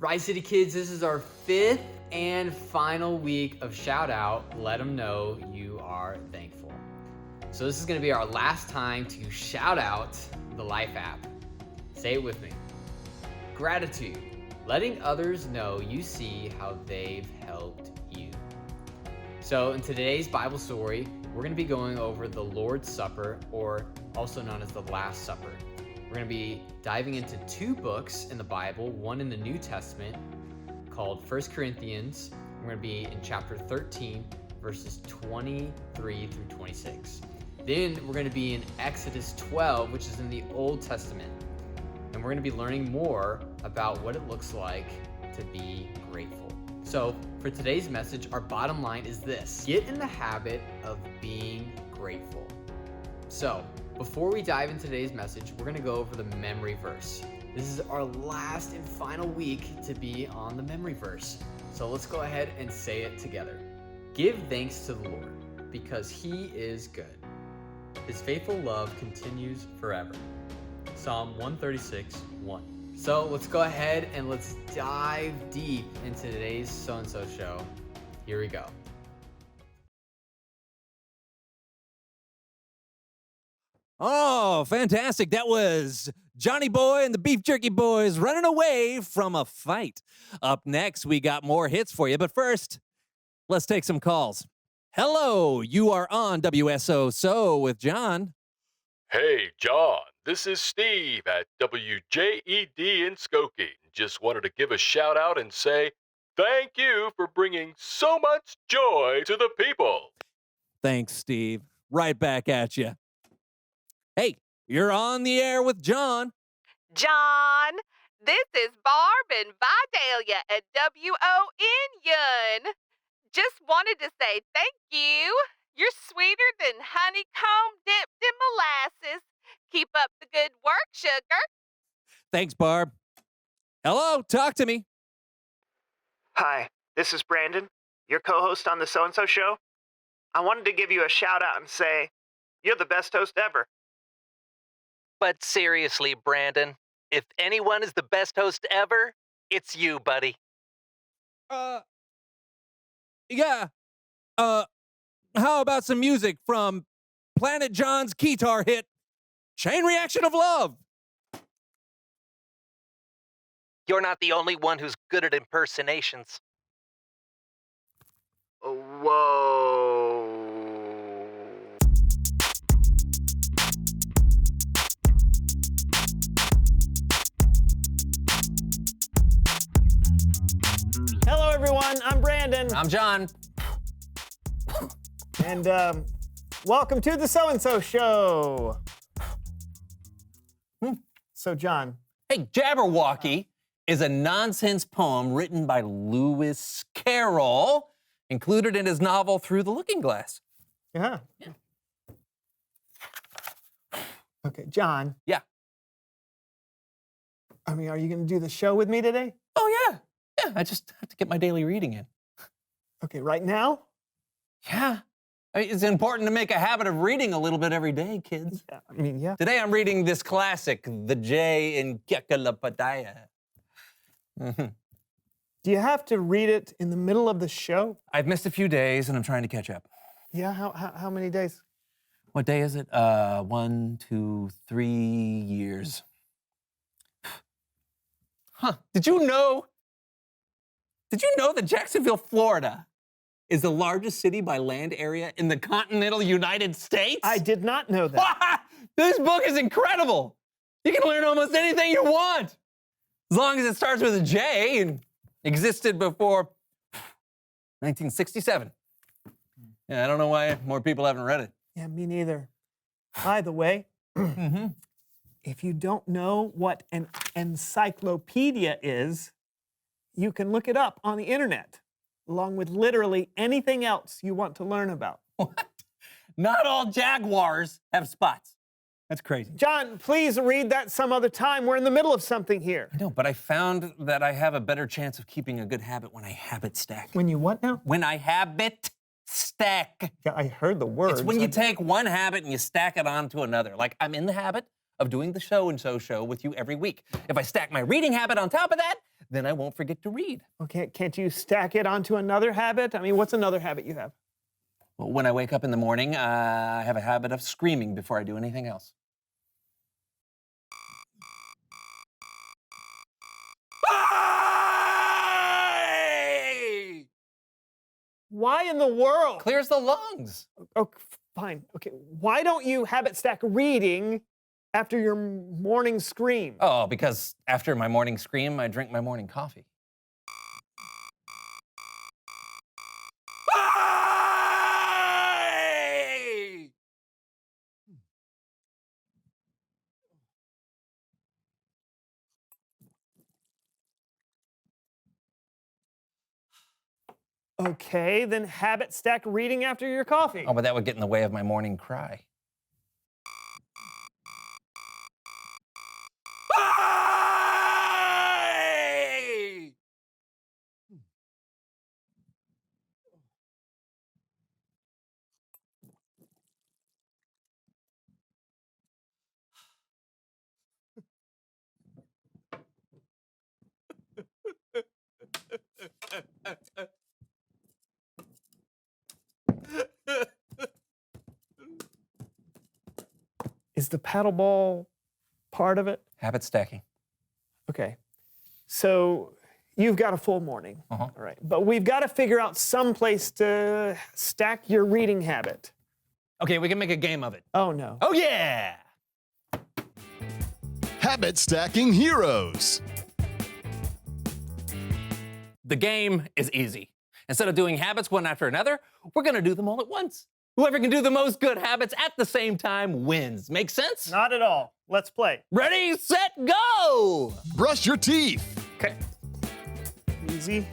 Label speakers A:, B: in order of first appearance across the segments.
A: Rise City Kids, this is our 5th and final week of Shout Out. Let them know you are thankful. So this is going to be our last time to shout out the Life app. Say it with me. Gratitude, letting others know you see how they've helped you. So in today's Bible story, we're going to be going over the Lord's Supper, or also known as the Last Supper. We're going to be diving into 2 books in the Bible, one in the New Testament called 1 Corinthians. We're going to be in chapter 13, verses 23 through 26. Then we're going to be in Exodus 12, which is in the Old Testament. And we're going to be learning more about what it looks like to be grateful. So for today's message, our bottom line is this: get in the habit of being grateful. So before we dive into today's message, we're going to go over the memory verse. This is our last and final week to be on the memory verse. So let's go ahead and say it together. Give thanks to the Lord, because He is good. His faithful love continues forever. Psalm 136:1. So let's go ahead and let's dive deep into today's So-and-So show. Here we go.
B: Oh, fantastic. That was Johnny Boy and the Beef Jerky Boys running away from a fight. Up next, we got more hits for you. But first, let's take some calls. Hello, you are on WSO with John.
C: Hey, John, this is Steve at WJED in Skokie. Just wanted to give a shout out and say thank you for bringing so much joy to the people.
B: Thanks, Steve. Right back at you. Hey, you're on the air with John.
D: John, this is Barb and Vidalia at WON. Just wanted to say thank you. You're sweeter than honeycomb dipped in molasses. Keep up the good work, sugar.
B: Thanks, Barb. Hello, talk to me.
E: Hi, this is Brandon, your co-host on the So-and-So Show. I wanted to give you a shout out and say, you're the best host ever.
F: But seriously, Brandon, if anyone is the best host ever, it's you, buddy.
B: Yeah. How about some music from Planet John's guitar hit, Chain Reaction of Love?
F: You're not the only one who's good at impersonations.
E: Whoa.
G: Hello, everyone. I'm Brandon.
B: I'm John.
G: And welcome to the So-and-So Show. So, John.
B: Hey, Jabberwocky is a nonsense poem written by Lewis Carroll, included in his novel Through the Looking Glass.
G: Yeah. Okay, John.
B: Yeah.
G: I mean, are you going to do the show with me today?
B: Oh, yeah. Yeah, I just have to get my daily reading in.
G: Okay, right now?
B: Yeah. I mean, it's important to make a habit of reading a little bit every day, kids.
G: Yeah, I mean, yeah.
B: Today I'm reading this classic, The Jay in Kekalapadaya.
G: Do you have to read it in the middle of the show?
B: I've missed a few days and I'm trying to catch up.
G: Yeah, how many days?
B: What day is it? 1, 2, 3 years. Huh, did you know that Jacksonville, Florida is the largest city by land area in the continental United States?
G: I did not know that.
B: This book is incredible. You can learn almost anything you want, as long as it starts with a J and existed before 1967. Yeah, I don't know why more people haven't read it.
G: Yeah, me neither. By the way, if you don't know what an encyclopedia is, you can look it up on the internet, along with literally anything else you want to learn about.
B: What? Not all jaguars have spots. That's crazy.
G: John, please read that some other time. We're in the middle of something here.
B: I know, but I found that I have a better chance of keeping a good habit when I habit stack.
G: When you what now?
B: When I habit stack.
G: Yeah, I heard the words.
B: It's when you take one habit and you stack it onto another. Like, I'm in the habit of doing the So-and-So show with you every week. If I stack my reading habit on top of that, then I won't forget to read.
G: Okay, can't you stack it onto another habit? I mean, what's another habit you have?
B: Well, when I wake up in the morning, I have a habit of screaming before I do anything else. Hey!
G: Why in the world?
B: Clears the lungs.
G: Oh, fine. Okay, why don't you habit stack reading after your morning scream?
B: Oh, because after my morning scream, I drink my morning coffee. Hey!
G: Okay, then habit stack reading after your coffee.
B: Oh, but that would get in the way of my morning cry. Hey!
G: Is the paddle ball part of it?
B: Habit stacking.
G: Okay. So you've got a full morning.
B: Uh-huh.
G: All right. But we've got to figure out some place to stack your reading habit.
B: Okay, we can make a game of it.
G: Oh, no.
B: Oh, yeah!
H: Habit Stacking Heroes.
B: The game is easy. Instead of doing habits one after another, we're gonna do them all at once. Whoever can do the most good habits at the same time wins. Make sense?
G: Not at all. Let's play.
B: Ready, set, go!
H: Brush your teeth.
B: Okay.
G: Easy.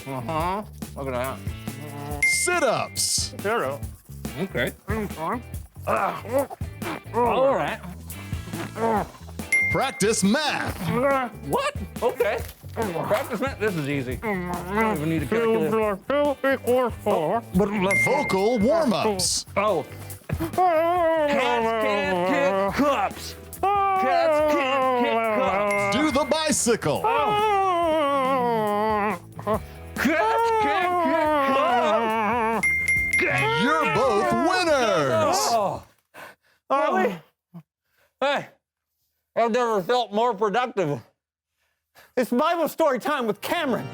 B: Uh-huh. Look at that.
H: Sit-ups.
G: Zero.
B: Okay. All right.
H: Practice math.
B: What? Okay. Practice math. This is easy. I don't even need a calculator.
H: Vocal warm-ups.
B: Oh. Cats can't kick cups. Cats can't kick cups.
H: Do the bicycle.
B: Cats can't kick cups.
H: You're both winners.
B: Oh. Really? Hey, I've never felt more productive.
G: It's Bible story time with Cameron.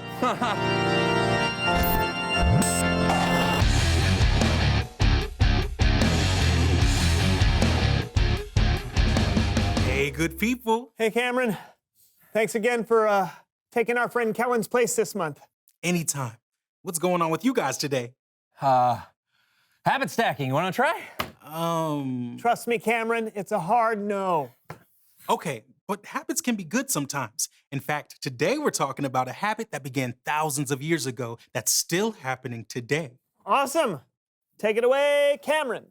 I: Hey, good people.
G: Hey, Cameron. Thanks again for taking our friend Kellen's place this month.
I: Anytime. What's going on with you guys today?
B: Habit stacking. You want to try?
G: Trust me, Cameron, it's a hard no.
I: Okay, but habits can be good sometimes. In fact, today we're talking about a habit that began thousands of years ago that's still happening today.
G: Awesome. Take it away, Cameron.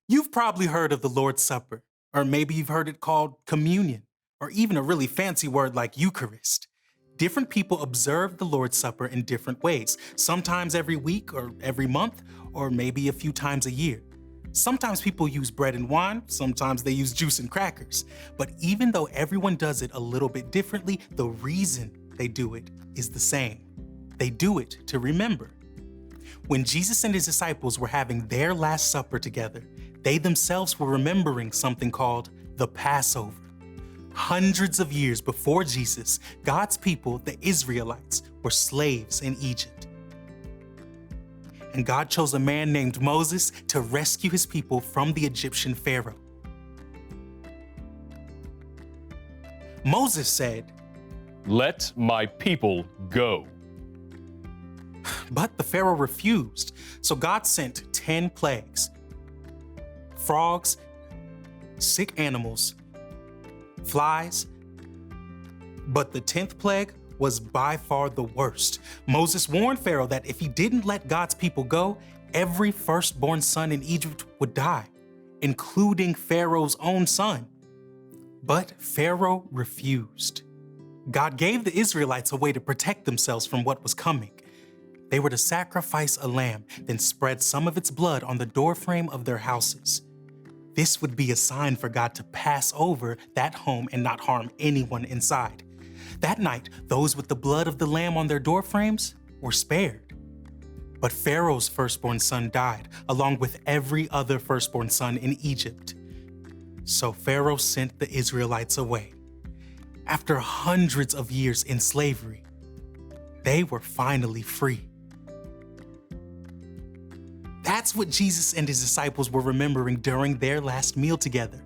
I: You've probably heard of the Lord's Supper, or maybe you've heard it called communion, or even a really fancy word like Eucharist. Different people observe the Lord's Supper in different ways, sometimes every week or every month, or maybe a few times a year. Sometimes people use bread and wine, sometimes they use juice and crackers. But even though everyone does it a little bit differently, the reason they do it is the same. They do it to remember. When Jesus and his disciples were having their Last Supper together, they themselves were remembering something called the Passover. Hundreds of years before Jesus, God's people, the Israelites, were slaves in Egypt. And God chose a man named Moses to rescue his people from the Egyptian Pharaoh. Moses said,
C: Let my people go.
I: but the Pharaoh refused, so God sent 10 plagues: frogs, sick animals, flies. But the 10th plague was by far the worst. Moses warned Pharaoh that if he didn't let God's people go, every firstborn son in Egypt would die, including Pharaoh's own son. But Pharaoh refused. God gave the Israelites a way to protect themselves from what was coming. They were to sacrifice a lamb, then spread some of its blood on the doorframe of their houses. This would be a sign for God to pass over that home and not harm anyone inside. That night, those with the blood of the lamb on their doorframes were spared. But Pharaoh's firstborn son died, along with every other firstborn son in Egypt. So Pharaoh sent the Israelites away. After hundreds of years in slavery, they were finally free. That's what Jesus and his disciples were remembering during their last meal together.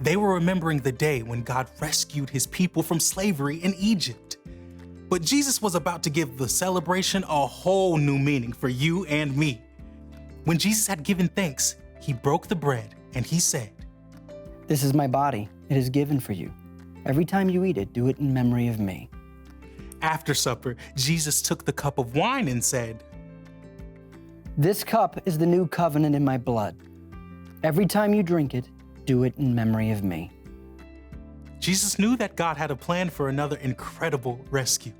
I: They were remembering the day when God rescued his people from slavery in Egypt. But Jesus was about to give the celebration a whole new meaning for you and me. When Jesus had given thanks, he broke the bread and he said,
J: "This is my body. It is given for you. Every time you eat it, do it in memory of me."
I: After supper, Jesus took the cup of wine and said,
J: "This cup is the new covenant in my blood. Every time you drink it, do it in memory of me."
I: Jesus knew that God had a plan for another incredible rescue.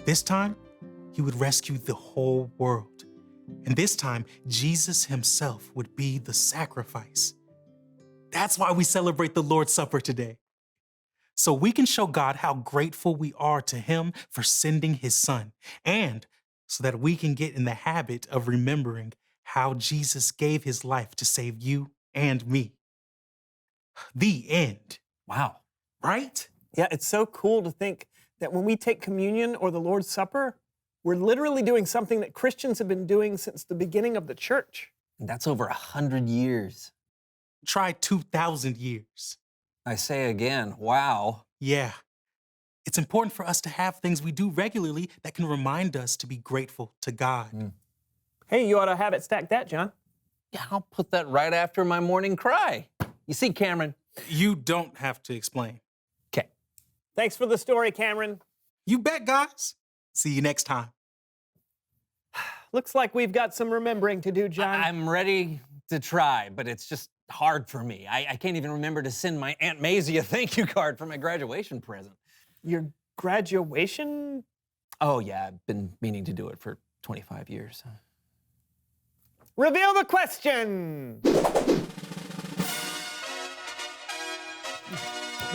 I: This time, he would rescue the whole world. And this time, Jesus himself would be the sacrifice. That's why we celebrate the Lord's Supper today. So we can show God how grateful we are to him for sending his son, and so that we can get in the habit of remembering how Jesus gave his life to save you and me. The end.
B: Wow.
I: Right?
G: Yeah, it's so cool to think that when we take communion or the Lord's Supper, we're literally doing something that Christians have been doing since the beginning of the church.
B: And that's over 100 years.
I: Try 2,000 years.
B: I say again, wow.
I: Yeah. It's important for us to have things we do regularly that can remind us to be grateful to God.
G: Hey, you ought to have it stack that, John.
B: Yeah, I'll put that right after my morning cry. You see, Cameron?
I: You don't have to explain.
B: Okay.
G: Thanks for the story, Cameron.
I: You bet, guys. See you next time.
G: Looks like we've got some remembering to do, John.
B: I'm ready to try, but it's just hard for me. I can't even remember to send my Aunt Maisie a thank you card for my graduation present.
G: Your graduation?
B: Oh, yeah, I've been meaning to do it for 25 years.
G: Reveal the question.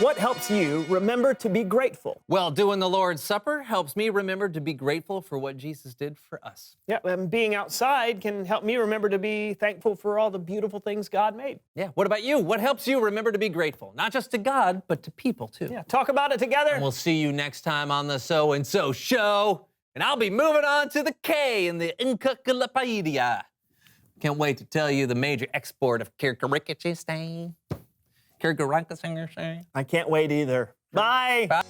G: What helps you remember to be grateful?
B: Well, doing the Lord's Supper helps me remember to be grateful for what Jesus did for us.
G: Yeah, and being outside can help me remember to be thankful for all the beautiful things God made.
B: Yeah, what about you? What helps you remember to be grateful? Not just to God, but to people, too.
G: Yeah, talk about it together.
B: And we'll see you next time on the So and So Show. And I'll be moving on to the K in the Encyclopedia. Can't wait to tell you the major export of Kirkarikachistane.
G: I can't wait either. Bye.
B: Bye.